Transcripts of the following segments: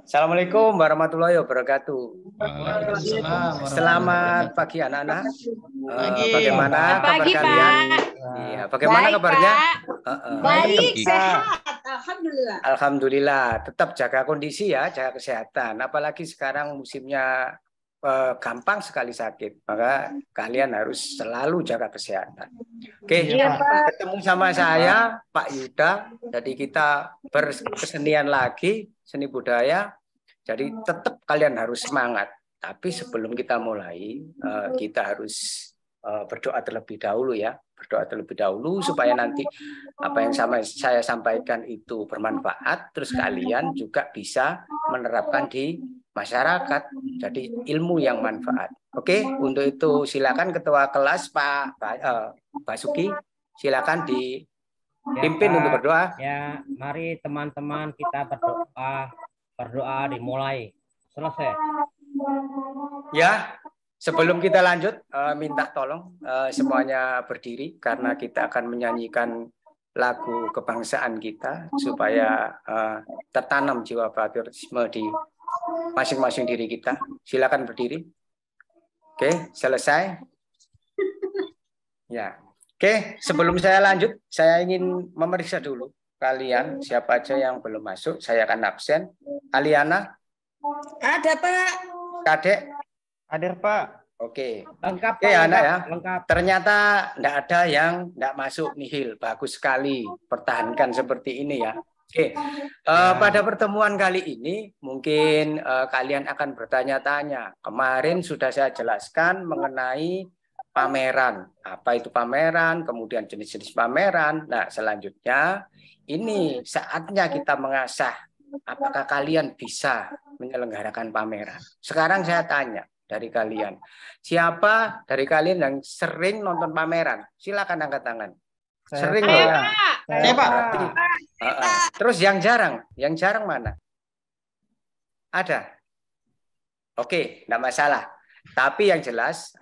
Assalamualaikum warahmatullahi wabarakatuh. Waalaikumsalam Selamat pagi anak-anak. Pagi. Bagaimana kabar Pagi, kalian? Pak. Iya, bagaimana Baik, kabarnya? Pak. Baik, Baik. sehat. Alhamdulillah. Alhamdulillah, tetap jaga kondisi ya, jaga kesehatan. Apalagi sekarang musimnya gampang sekali sakit, maka kalian harus selalu jaga kesehatan. Oke, Iya, Pak. ketemu sama saya, Pak Yuda. Jadi kita berkesenian lagi, seni budaya. Jadi tetap kalian harus semangat. Tapi sebelum kita mulai, kita harus berdoa terlebih dahulu ya. Berdoa terlebih dahulu supaya nanti apa yang saya sampaikan itu bermanfaat, terus kalian juga bisa menerapkan di masyarakat. Jadi ilmu yang manfaat. Oke, untuk itu silakan Ketua Kelas Pak Basuki, silakan dipimpin untuk berdoa. Ya, mari teman-teman kita berdoa. Berdoa dimulai. Selesai. Ya, sebelum kita lanjut, minta tolong semuanya berdiri karena kita akan menyanyikan lagu kebangsaan kita supaya tertanam jiwa patriotisme di masing-masing diri kita. Silakan berdiri. Oke, selesai. Ya. Oke, sebelum saya lanjut, saya ingin memeriksa dulu kalian siapa aja yang belum masuk. Saya akan absen. Aliana? Ada, Pak. Kadek? Hadir, Pak. Oke. Lengkap, Oke, Pak, anak ya. Lengkap. Ternyata tidak ada yang tidak masuk nihil. Bagus sekali. Pertahankan seperti ini ya. Oke. Pada pertemuan kali ini mungkin kalian akan bertanya-tanya. Kemarin sudah saya jelaskan mengenai pameran. Apa itu pameran? Kemudian jenis-jenis pameran. Nah, selanjutnya ini saatnya kita mengasah apakah kalian bisa menyelenggarakan pameran. Sekarang saya tanya dari kalian. Siapa dari kalian yang sering nonton pameran? Silakan angkat tangan. Sering loh ya. Saya, Pak. Terus yang jarang mana? Ada. Oke, enggak masalah. Tapi yang jelas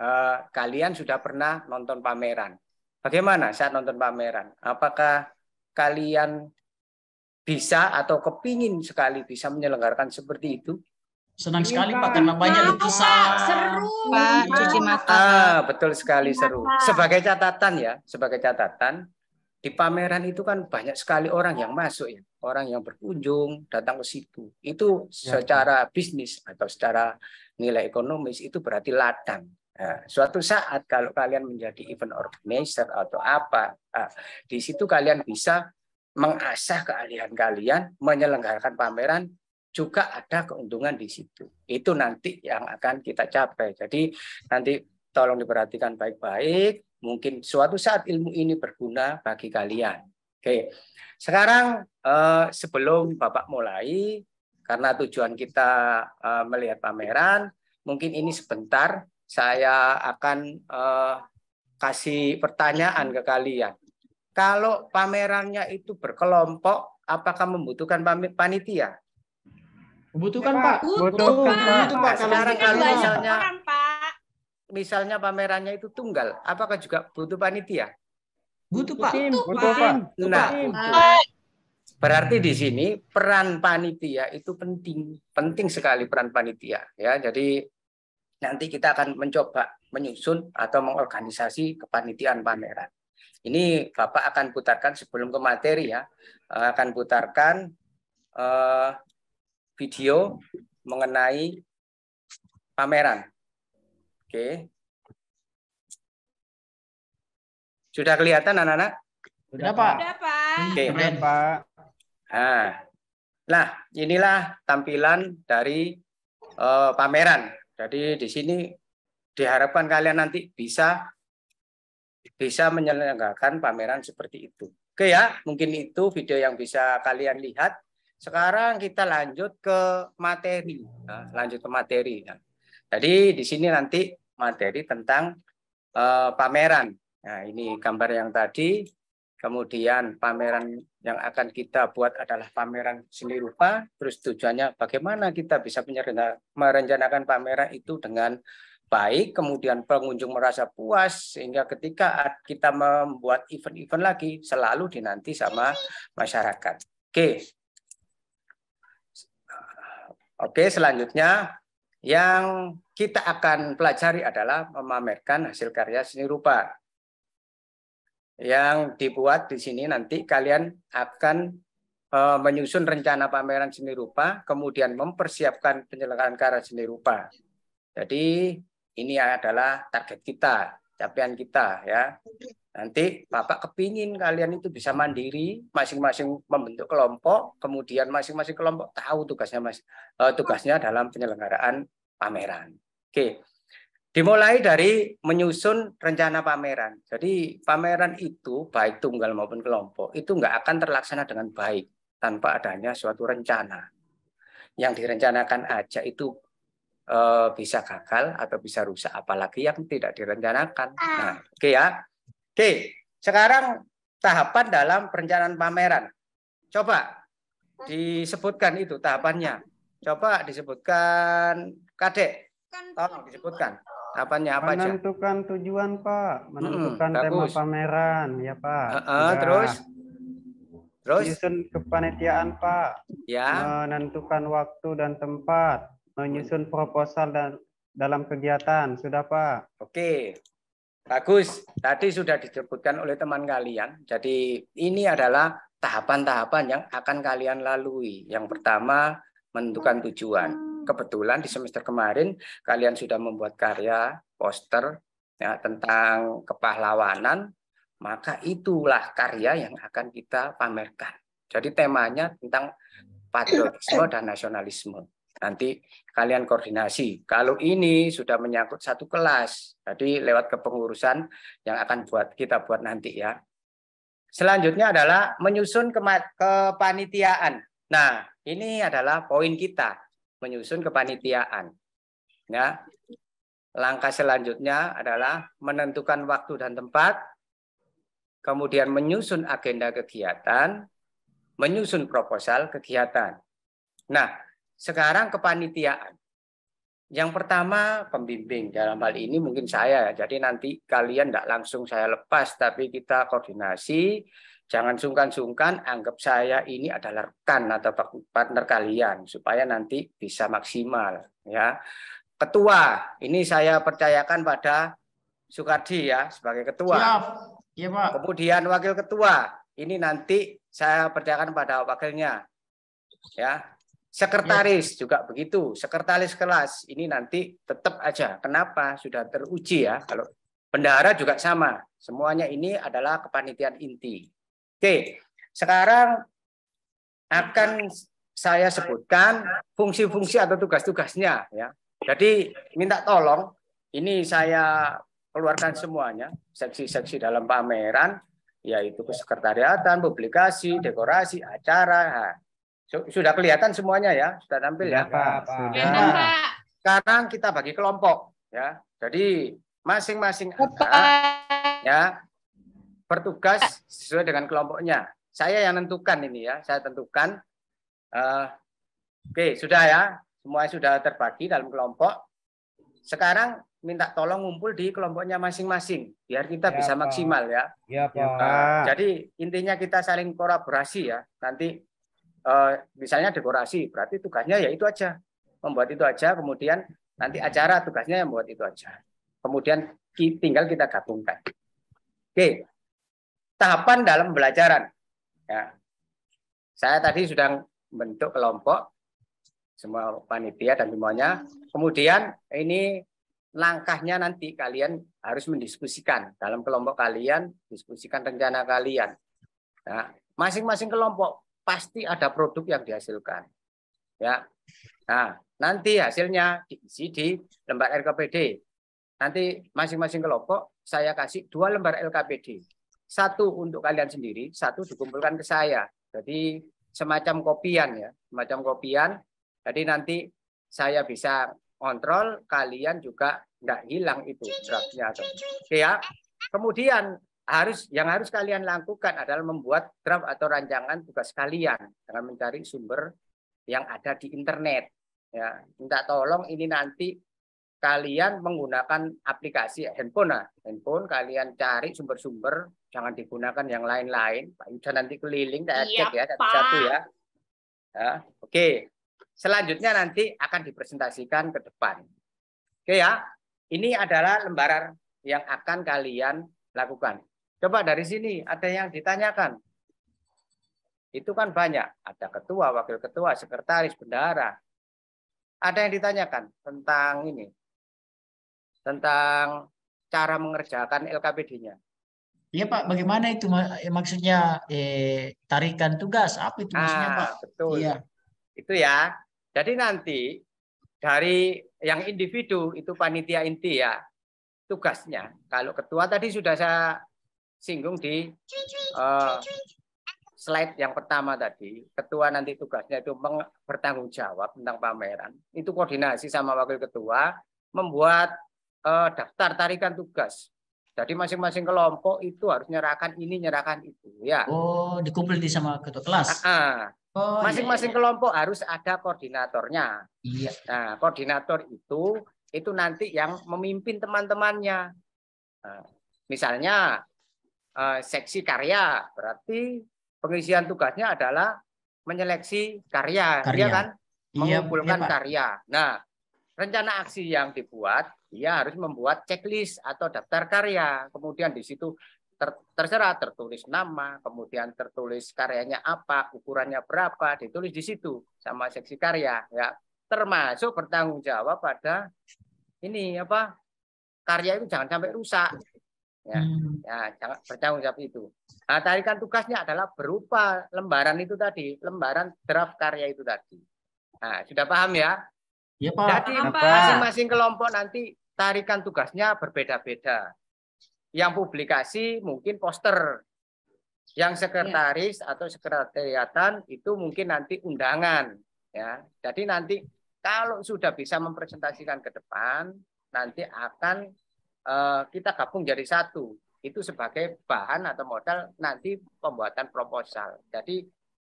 kalian sudah pernah nonton pameran. Bagaimana saat nonton pameran? Apakah kalian bisa atau kepingin sekali bisa menyelenggarakan seperti itu? Senang sekali Pak karena banyak lukisan. Seru. Pak, cuci mata. Betul sekali seru. Sebagai catatan ya, sebagai catatan di pameran itu kan banyak sekali orang yang masuk ya, orang yang berkunjung datang ke situ. Itu secara bisnis atau secara nilai ekonomis itu berarti ladang. Nah, suatu saat kalau kalian menjadi event organizer atau apa, di situ kalian bisa mengasah keahlian kalian menyelenggarakan pameran. Juga ada keuntungan di situ. Itu nanti yang akan kita capai. Jadi nanti tolong diperhatikan baik-baik. Mungkin suatu saat ilmu ini berguna bagi kalian. Oke. Sekarang sebelum Bapak mulai, karena tujuan kita melihat pameran, mungkin ini sebentar saya akan kasih pertanyaan ke kalian. Kalau pamerannya itu berkelompok, apakah membutuhkan panitia? Membutuhkan Pak. Butuhkan. Pak. Sekarang kalau misalnya Pak. misalnya pamerannya itu tunggal, apakah juga butuh panitia? Butuh Pak. Butuh, Pak. Nah, berarti di sini peran panitia itu penting sekali peran panitia ya. Jadi nanti kita akan mencoba menyusun atau mengorganisasi kepanitiaan pameran. Ini Bapak akan putarkan sebelum ke materi ya, akan putarkan video mengenai pameran. Oke. Sudah kelihatan anak-anak? Sudah Pak. Sudah, Pak. Oke. Keren. Pak. Nah, inilah tampilan dari pameran. Jadi di sini diharapkan kalian nanti bisa menyelenggarakan pameran seperti itu. Oke ya, mungkin itu video yang bisa kalian lihat. Sekarang kita lanjut ke materi. Nah, jadi di sini nanti materi tentang pameran. Nah, ini gambar yang tadi. Kemudian pameran yang akan kita buat adalah pameran seni rupa. Terus tujuannya bagaimana kita bisa merencanakan pameran itu dengan baik, kemudian pengunjung merasa puas, sehingga ketika kita membuat event-event lagi selalu dinanti sama masyarakat. Oke. Oke, selanjutnya yang kita akan pelajari adalah memamerkan hasil karya seni rupa. Yang dibuat di sini nanti kalian akan menyusun rencana pameran seni rupa, kemudian mempersiapkan penyelenggaraan karya seni rupa. Jadi ini adalah target kita, capaian kita ya. Nanti Bapak kepingin kalian itu bisa mandiri, masing-masing membentuk kelompok, kemudian masing-masing kelompok tahu tugasnya dalam penyelenggaraan pameran. Oke. Dimulai dari menyusun rencana pameran. Jadi pameran itu baik tunggal maupun kelompok itu nggak akan terlaksana dengan baik tanpa adanya suatu rencana. Yang direncanakan aja itu bisa gagal atau bisa rusak, apalagi yang tidak direncanakan. Nah, oke ya. Oke, sekarang tahapan dalam perencanaan pameran. Coba disebutkan itu tahapannya. Coba disebutkan, Kadek. Tolong disebutkan. Tahapannya apa aja? Menentukan tujuan, Pak. Menentukan tema bagus. pameran, ya, Pak. Terus? Menyusun kepanitiaan, Pak. Ya. Menentukan waktu dan tempat. Menyusun proposal dan dalam kegiatan. Sudah, Pak. Oke. Bagus. Tadi sudah disebutkan oleh teman kalian. Jadi ini adalah tahapan-tahapan yang akan kalian lalui. Yang pertama, menentukan tujuan. Kebetulan di semester kemarin kalian sudah membuat karya poster ya, tentang kepahlawanan, maka itulah karya yang akan kita pamerkan. Jadi temanya tentang patriotisme dan nasionalisme. Nanti kalian koordinasi. Kalau ini sudah menyangkut satu kelas, jadi lewat kepengurusan yang akan kita buat nanti ya. Selanjutnya adalah menyusun kepanitiaan. Nah, ini adalah poin kita. Menyusun kepanitiaan. Ya. Langkah selanjutnya adalah menentukan waktu dan tempat, kemudian menyusun agenda kegiatan, menyusun proposal kegiatan. Nah, sekarang kepanitiaan. Yang pertama pembimbing, dalam hal ini mungkin saya, jadi nanti kalian tidak langsung saya lepas, tapi kita koordinasi. Jangan sungkan-sungkan anggap saya ini adalah rekan atau partner kalian supaya nanti bisa maksimal ya. Ketua, ini saya percayakan pada Sukardi ya sebagai ketua. Siap. Iya, Pak. Kemudian wakil ketua, ini nanti saya percayakan pada wakilnya. Ya. Sekretaris juga begitu, sekretaris kelas ini nanti tetap aja. Kenapa? Sudah teruji ya. Kalau bendahara juga sama. Semuanya ini adalah kepanitiaan inti. Oke, sekarang akan saya sebutkan fungsi-fungsi atau tugas-tugasnya ya. Jadi minta tolong, ini saya keluarkan semuanya, seksi-seksi dalam pameran, yaitu kesekretariatan, publikasi, dekorasi, acara. Nah, sudah kelihatan semuanya ya, sudah tampil ya. Pak. Sudah. Sekarang kita bagi kelompok ya. Jadi masing-masing ya bertugas sesuai dengan kelompoknya. Saya yang tentukan ini ya, saya tentukan. Oke, sudah ya, semuanya sudah terbagi dalam kelompok. Sekarang minta tolong ngumpul di kelompoknya masing-masing, biar kita Ya, bisa Pak. maksimal ya. Ya, Pak. Jadi intinya kita saling kolaborasi ya. Nanti misalnya dekorasi, berarti tugasnya ya itu aja, membuat itu aja. Kemudian nanti acara tugasnya yang membuat itu aja. Kemudian tinggal kita gabungkan. Oke. Tahapan dalam pembelajaran. Ya. Saya tadi sudah membentuk kelompok, semua panitia dan semuanya. Kemudian ini langkahnya nanti kalian harus mendiskusikan dalam kelompok kalian, diskusikan rencana kalian. Nah, masing-masing kelompok pasti ada produk yang dihasilkan. Ya. Nah, nanti hasilnya diisi di lembar LKPD. Nanti masing-masing kelompok saya kasih 2 lembar LKPD. 1 untuk kalian sendiri, 1 dikumpulkan ke saya. Jadi semacam kopian ya, semacam kopian. Jadi nanti saya bisa kontrol, kalian juga nggak hilang itu draftnya. Oke ya. Kemudian yang harus kalian lakukan adalah membuat draft atau rancangan tugas kalian dengan mencari sumber yang ada di internet. Ya, minta tolong ini nanti kalian menggunakan aplikasi handphone. Nah, handphone kalian cari sumber-sumber, jangan digunakan yang lain-lain. Pak Yuda nanti keliling, saya cek ya satu-satu ya. Ya. Oke, selanjutnya nanti akan dipresentasikan ke depan. Oke ya, ini adalah lembaran yang akan kalian lakukan. Coba dari sini ada yang ditanyakan. Itu kan banyak, ada ketua, wakil ketua, sekretaris, bendahara. Ada yang ditanyakan tentang ini, tentang cara mengerjakan LKPD-nya. Iya Pak, bagaimana itu maksudnya tarikan tugas? Apa itu maksudnya Pak? Betul. Iya. Itu ya. Jadi nanti dari yang individu itu panitia inti ya. Tugasnya. Kalau ketua tadi sudah saya singgung di slide yang pertama tadi. Ketua nanti tugasnya itu bertanggung jawab tentang pameran. Itu koordinasi sama wakil ketua membuat daftar tarikan tugas. Jadi masing-masing kelompok itu harus nyerahkan ini, nyerahkan itu, ya. Oh, dikumpul di sama ketua kelas. Oh, masing-masing iya. kelompok harus ada koordinatornya. Iya. Nah, koordinator itu nanti yang memimpin teman-temannya. Nah, misalnya seksi karya, berarti pengisian tugasnya adalah menyeleksi karya. Dia kan mengumpulkan karya. Nah, rencana aksi yang dibuat, dia harus membuat checklist atau daftar karya. Kemudian di situ terserah tertulis nama, kemudian tertulis karyanya apa, ukurannya berapa, ditulis di situ sama seksi karya. Ya, termasuk bertanggung jawab pada ini apa, karya itu jangan sampai rusak. Ya, jangan bertanggung jawab itu. Nah, tarikan tugasnya adalah berupa lembaran itu tadi, lembaran draft karya itu tadi. Nah, sudah paham ya? Ya, Pak. Jadi masing-masing kelompok nanti tarikan tugasnya berbeda-beda. Yang publikasi mungkin poster, yang sekretaris atau sekretariatan itu mungkin nanti undangan. Ya, jadi nanti kalau sudah bisa mempresentasikan ke depan, nanti akan kita gabung jadi satu. Itu sebagai bahan atau modal nanti pembuatan proposal. Jadi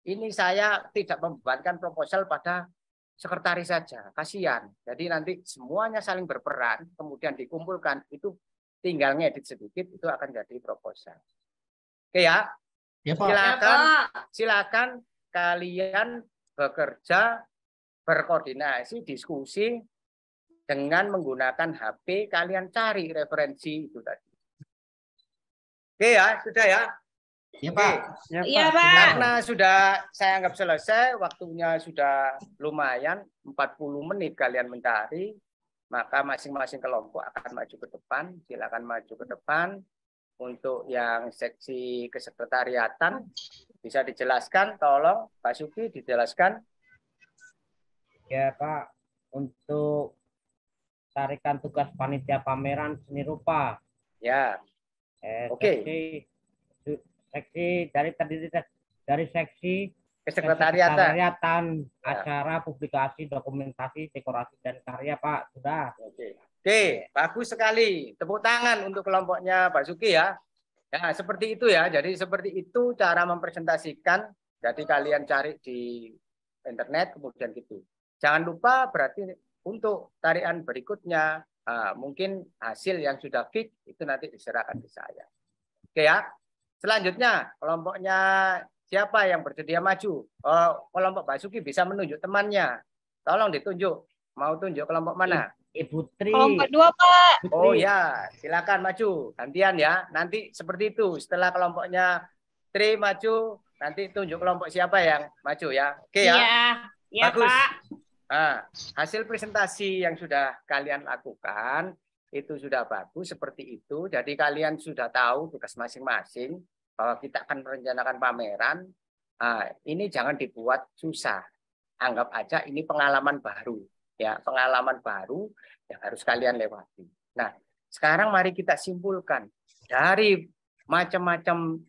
ini saya tidak membebankan proposal pada sekretaris saja, kasihan. Jadi nanti semuanya saling berperan, kemudian dikumpulkan, itu tinggal ngedit sedikit, itu akan jadi proposal. Oke ya? Ya, Pak. Silakan, silakan kalian bekerja, berkoordinasi, diskusi dengan menggunakan HP, kalian cari referensi itu tadi. Oke ya, sudah ya? Ya, Pak. Iya, Pak. Karena sudah saya anggap selesai, waktunya sudah lumayan, 40 menit kalian mencari, maka masing-masing kelompok akan maju ke depan. Silakan maju ke depan. Untuk yang seksi kesekretariatan, bisa dijelaskan, tolong Pak Suki dijelaskan. Ya Pak, untuk tarikan tugas panitia pameran seni rupa. Ya, oke. Seksi terdiri dari seksi kesekretariatan, acara, publikasi, dokumentasi, dekorasi dan karya, Pak. Sudah. Oke, bagus sekali. Tepuk tangan untuk kelompoknya Pak Suki ya. Ya, seperti itu ya. Jadi seperti itu cara mempresentasikan. Jadi kalian cari di internet kemudian gitu. Jangan lupa berarti untuk tarian berikutnya mungkin hasil yang sudah fix itu nanti diserahkan ke saya. Oke ya. Selanjutnya, kelompoknya siapa yang bersedia maju? Kelompok Pak Suki bisa menunjuk temannya. Tolong ditunjuk. Mau tunjuk kelompok mana? Ibu Tri. Kelompok 2, Pak. Oh ya, silakan maju. Gantian ya. Nanti seperti itu. Setelah kelompoknya Tri maju, nanti tunjuk kelompok siapa yang maju ya. Oke ya. Iya, bagus. Pak. Nah, hasil presentasi yang sudah kalian lakukan itu sudah bagus seperti itu. Jadi kalian sudah tahu tugas masing-masing bahwa kita akan merencanakan pameran. Nah, ini jangan dibuat susah. Anggap aja ini pengalaman baru. Ya, pengalaman baru yang harus kalian lewati. Nah, sekarang mari kita simpulkan dari macam-macam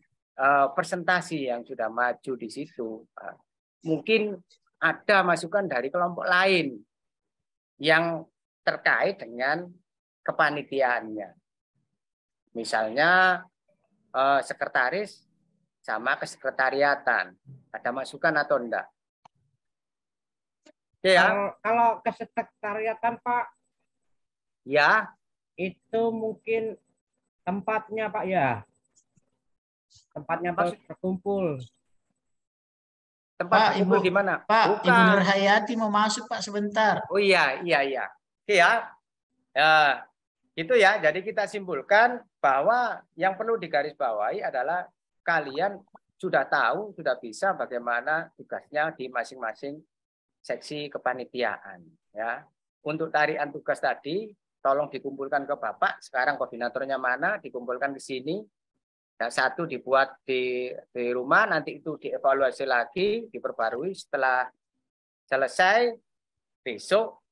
presentasi yang sudah maju di situ. Mungkin ada masukan dari kelompok lain yang terkait dengan kepanitiaannya. Misalnya sekretaris sama kesekretariatan. Ada masukan atau enggak? Ya. Kalau kesekretariatan Pak, ya itu mungkin tempatnya Pak ya, tempatnya berkumpul. Tempat Pak, berkumpul Ibu. di mana? Pak, Ibu Bukan. Nurhayati mau masuk Pak sebentar. Oh iya. Oke ya. Ya, itu ya. Jadi kita simpulkan bahwa yang perlu digarisbawahi adalah kalian sudah tahu, sudah bisa bagaimana tugasnya di masing-masing seksi kepanitiaan. Ya, untuk tarian tugas tadi, tolong dikumpulkan ke Bapak. Sekarang koordinatornya mana? Dikumpulkan ke sini. Ya, satu dibuat di rumah, nanti itu dievaluasi lagi, diperbarui. Setelah selesai, besok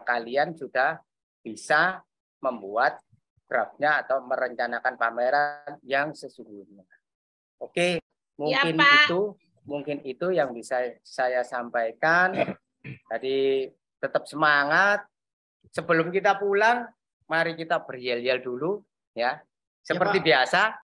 kalian sudah bisa membuat draftnya atau merencanakan pameran yang sesungguhnya. Oke, Pak. mungkin itu yang bisa saya sampaikan. Jadi tetap semangat. Sebelum kita pulang, mari kita beryel-yel dulu ya. Seperti Pak. biasa,